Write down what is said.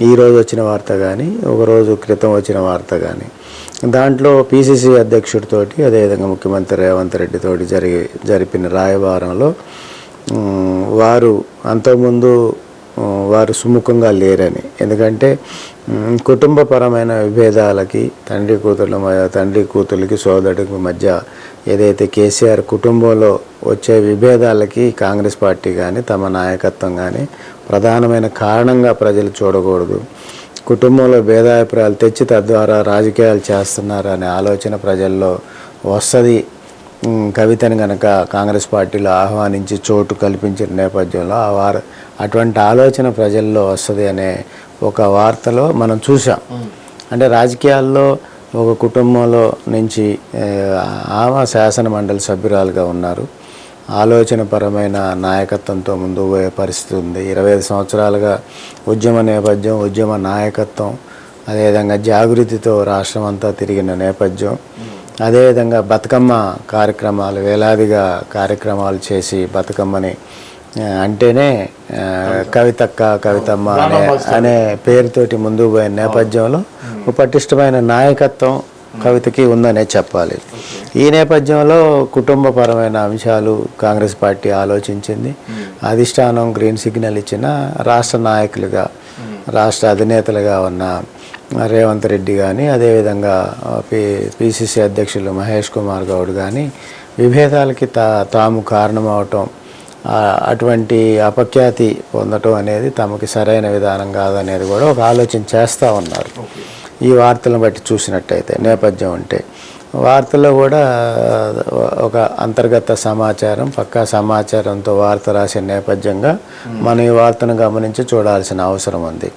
ఈరోజు వచ్చిన వార్త కానీ ఒక రోజు క్రితం వచ్చిన వార్త కానీ దాంట్లో పిసిసి అధ్యక్షుడితోటి అదేవిధంగా ముఖ్యమంత్రి రేవంత్ రెడ్డితోటి జరిపిన రాయబారంలో వారు అంతకుముందు వారు సుముఖంగా లేరని, ఎందుకంటే కుటుంబపరమైన విభేదాలకి తండ్రి కూతుర్లకి సోదరుడికి మధ్య ఏదైతే కేసీఆర్ కుటుంబంలో వచ్చే విభేదాలకి కాంగ్రెస్ పార్టీ కానీ తమ నాయకత్వం కానీ ప్రధానమైన కారణంగా ప్రజలు చూడకూడదు, కుటుంబంలో భేదాభిప్రాయాలు తెచ్చి తద్వారా రాజకీయాలు చేస్తున్నారనే ఆలోచన ప్రజల్లో వస్తుంది. కవితని కనుక కాంగ్రెస్ పార్టీలో ఆహ్వానించి చోటు కల్పించిన నేపథ్యంలో అటువంటి ఆలోచన ప్రజల్లో వస్తుంది అనే ఒక వార్తలో మనం చూసాం. అంటే రాజకీయాల్లో ఒక కుటుంబంలో నుంచి ఆమె శాసన మండలి సభ్యురాలుగా ఉన్నారు, ఆలోచనపరమైన నాయకత్వంతో ముందుకు పోయే పరిస్థితి ఉంది. 25 సంవత్సరాలుగా ఉద్యమ నేపథ్యం, ఉద్యమ నాయకత్వం, అదేవిధంగా జాగృతితో రాష్ట్రం అంతా తిరిగిన నేపథ్యం, అదేవిధంగా బతుకమ్మ కార్యక్రమాలు వేలాదిగా కార్యక్రమాలు చేసి బతుకమ్మని అంటేనే కవితమ్మ అనే పేరుతోటి ముందుకు పోయిన నేపథ్యంలో ఒక పటిష్టమైన నాయకత్వం కవితకి ఉందనే చెప్పాలి. ఈ నేపథ్యంలో కుటుంబపరమైన అంశాలు కాంగ్రెస్ పార్టీ ఆలోచించింది. అధిష్టానం గ్రీన్ సిగ్నల్ ఇచ్చిన రాష్ట్ర నాయకులుగా, రాష్ట్ర అధినేతలుగా ఉన్న రేవంత్ రెడ్డి కానీ అదేవిధంగా పిసిసి అధ్యక్షులు మహేష్ కుమార్ గౌడ్ కానీ విభేదాలకి తాము కారణమవటం, అటువంటి అపఖ్యాతి పొందటం అనేది తమకి సరైన విధానం కాదనేది కూడా ఒక ఆలోచన చేస్తూ ఉన్నారు. ఈ వార్తలను బట్టి చూసినట్టయితే నేపథ్యం ఉంటే వార్తల్లో కూడా ఒక అంతర్గత సమాచారం, పక్కా సమాచారంతో వార్త రాసే నేపథ్యంగా మనం ఈ వార్తను గమనించి చూడాల్సిన అవసరం ఉంది.